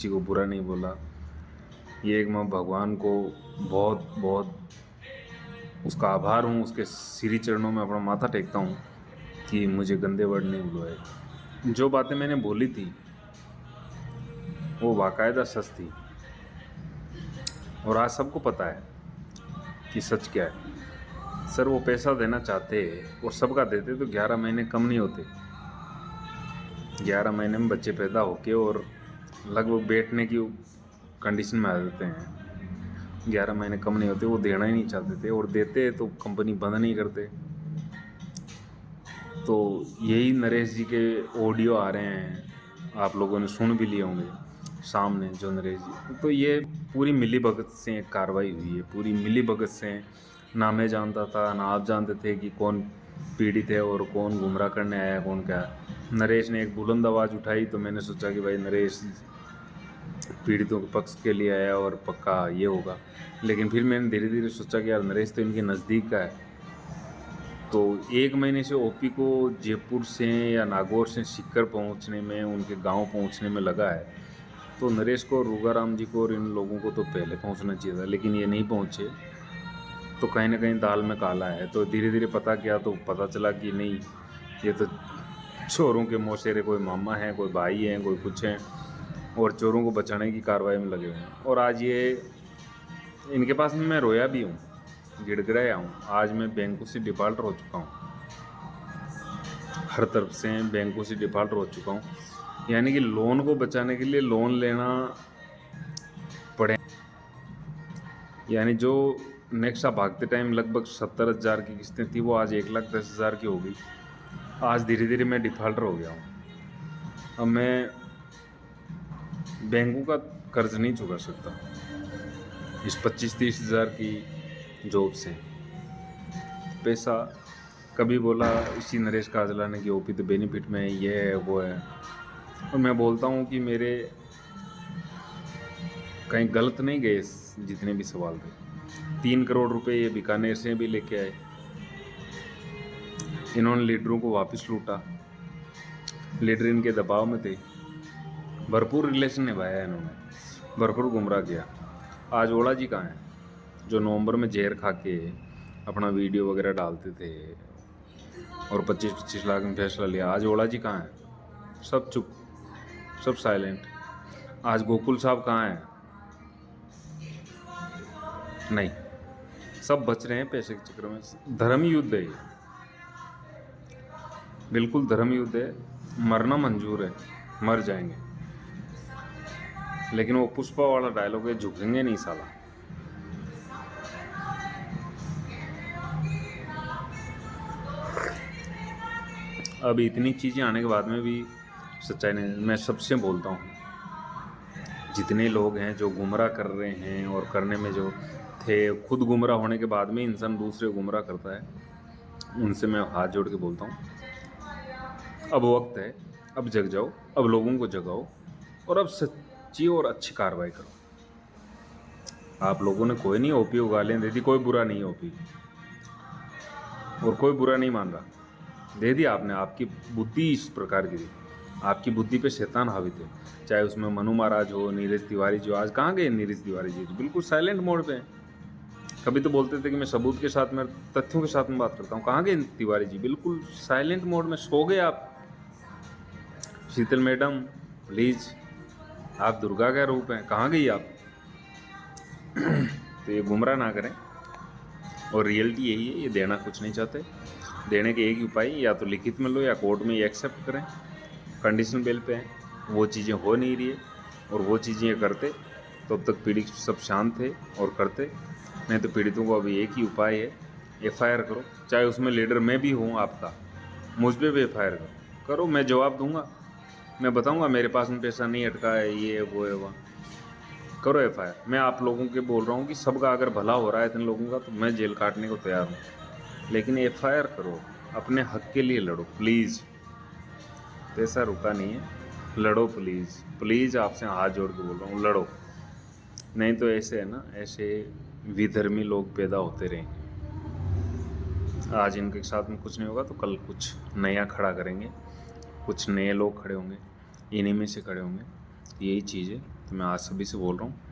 किसी को बुरा नहीं बोला। ये एक मैं भगवान को बहुत बहुत उसका आभार हूँ, उसके श्री चरणों में अपना माथा टेकता हूँ कि मुझे गंदे वर्ड नहीं बुलवाए। जो बातें मैंने बोली थी वो बाकायदा सच थी और आज सबको पता है कि सच क्या है। सर वो पैसा देना चाहते और सबका देते तो 11 महीने कम नहीं होते। 11 महीने में बच्चे पैदा होके और लगभग बैठने की कंडीशन में आ जाते हैं। 11 महीने कम नहीं होते, वो देना ही नहीं चाहते थे और देते तो कंपनी बंद नहीं करते। तो यही नरेश जी के ऑडियो आ रहे हैं, आप लोगों ने सुन भी लिए होंगे सामने जो नरेश जी। तो ये पूरी मिली भगत से एक कार्रवाई हुई है, पूरी मिली भगत से। ना मैं जानता था ना आप जानते थे कि कौन पीड़ित है और कौन गुमराह करने आया कौन क्या। नरेश ने एक बुलंद आवाज़ उठाई तो मैंने सोचा कि भाई नरेश पीड़ितों के पक्ष के लिए आया और पक्का ये होगा। लेकिन फिर मैंने धीरे धीरे सोचा कि यार नरेश तो इनके नज़दीक का है। तो 1 महीने से ओपी को जयपुर से या नागौर से सीकर पहुंचने में, उनके गांव पहुंचने में लगा है। तो नरेश को, रूगाराम जी को और इन लोगों को तो पहले पहुंचना चाहिए था, लेकिन ये नहीं पहुंचे। तो कहीं ना कहीं दाल में काला है। तो धीरे धीरे पता किया तो पता चला कि नहीं, ये तो चोरों के मौसेरे, कोई मामा हैं, कोई भाई हैं, कोई कुछ हैं और चोरों को बचाने की कार्रवाई में लगे हुए हैं। और आज ये इनके पास में मैं रोया भी हूँ, गिड़गिड़ाया हूँ। आज मैं बैंकों से डिफ़ॉल्टर हो चुका हूँ, हर तरफ से बैंकों से डिफ़ॉल्टर हो चुका हूँ। यानी कि लोन को बचाने के लिए लोन लेना पड़े। यानी जो नेक्सा भागते टाइम लगभग 70,000 की किस्तें थी वो आज 1,10,000 की हो गई। आज धीरे धीरे मैं डिफ़ॉल्टर हो गया हूँ। अब मैं बैंकों का कर्ज नहीं चुका सकता इस 25-30 हज़ार की जॉब से। पैसा कभी बोला इसी नरेश काजला ने कि ओपी तो बेनिफिट में है, ये है वो है। और मैं बोलता हूँ कि मेरे कहीं गलत नहीं गए जितने भी सवाल थे। 3 करोड़ रुपए ये बीकानेर से भी लेके आए। इन्होंने लीडरों को वापस लूटा, लीडर इनके दबाव में थे। भरपूर रिलेशन निभाया इन्होंने, भरपूर गुमराह किया। आज ओला जी कहाँ हैं जो नवंबर में जहर खा के अपना वीडियो वगैरह डालते थे और 25-25 लाख में फैसला लिया। आज ओला जी कहाँ हैं? सब चुप, सब साइलेंट। आज गोकुल साहब कहाँ हैं? नहीं, सब बच रहे हैं पैसे के चक्कर में। धर्म युद्ध है ये, बिल्कुल धर्म युद्ध है। मरना मंजूर है, मर जाएंगे, लेकिन वो पुष्पा वाला डायलॉग है, झुकेंगे नहीं साला। अब इतनी चीज़ें आने के बाद में भी सच्चाई नहीं। मैं सबसे बोलता हूँ, जितने लोग हैं जो गुमराह कर रहे हैं और करने में जो थे, खुद गुमराह होने के बाद में इंसान दूसरे गुमराह करता है, उनसे मैं हाथ जोड़ के बोलता हूँ अब वक्त है, अब जग जाओ, अब लोगों को जगाओ और अब सच्ची और अच्छी कार्रवाई करो। आप लोगों ने कोई नहीं ओपी को गालियाँ दे दी, कोई बुरा नहीं ओपी और कोई बुरा नहीं मान रहा। दे दिया आपने, आपकी बुद्धि इस प्रकार की थी, आपकी बुद्धि पे शैतान हावी थे। चाहे उसमें मनु महाराज हो, नीरज तिवारी जो, आज कहाँ गए नीरज तिवारी जी? बिल्कुल साइलेंट मोड पे हैं। कभी तो बोलते थे कि मैं सबूत के साथ में, तथ्यों के साथ में बात करता हूँ। कहाँ गए तिवारी जी? बिल्कुल साइलेंट मोड में सो गए आप। शीतल मैडम प्लीज, आप दुर्गा का रूप हैं, कहाँ गई आप? तो ये गुमराह ना करें। और रियलिटी यही है, ये देना कुछ नहीं चाहते। देने के एक ही उपाय, या तो लिखित में लो या कोर्ट में ये एक्सेप्ट करें, कंडीशन बेल पे हैं। वो चीज़ें हो नहीं रही है और वो चीज़ें ये करते तो अब तक पीड़ित सब शांत थे और करते। नहीं तो पीड़ितों को अभी एक ही उपाय है, एफआईआर करो। चाहे उसमें लीडर मैं भी हूँ आपका, मुझ पर भी एफआईआर करो। मैं जवाब दूंगा, मैं बताऊंगा मेरे पास में पैसा नहीं अटका है, ये है वो है वहाँ। करो एफआईआर। मैं आप लोगों के बोल रहा हूँ कि सबका अगर भला हो रहा है इतने लोगों का तो मैं जेल काटने को तैयार हूँ, लेकिन एफआईआर करो, अपने हक के लिए लड़ो प्लीज़। पैसा रुका नहीं है, लड़ो प्लीज़ प्लीज़, आपसे हाथ जोड़ के बोल रहा हूँ, लड़ो। नहीं तो ऐसे है ना, ऐसे विधर्मी लोग पैदा होते रहेंगे। आज इनके साथ में कुछ नहीं होगा तो कल कुछ नया खड़ा करेंगे, कुछ नए लोग खड़े होंगे, इन्हीं में से खड़े होंगे। यही चीज़ है। तो मैं आज सभी से बोल रहा हूँ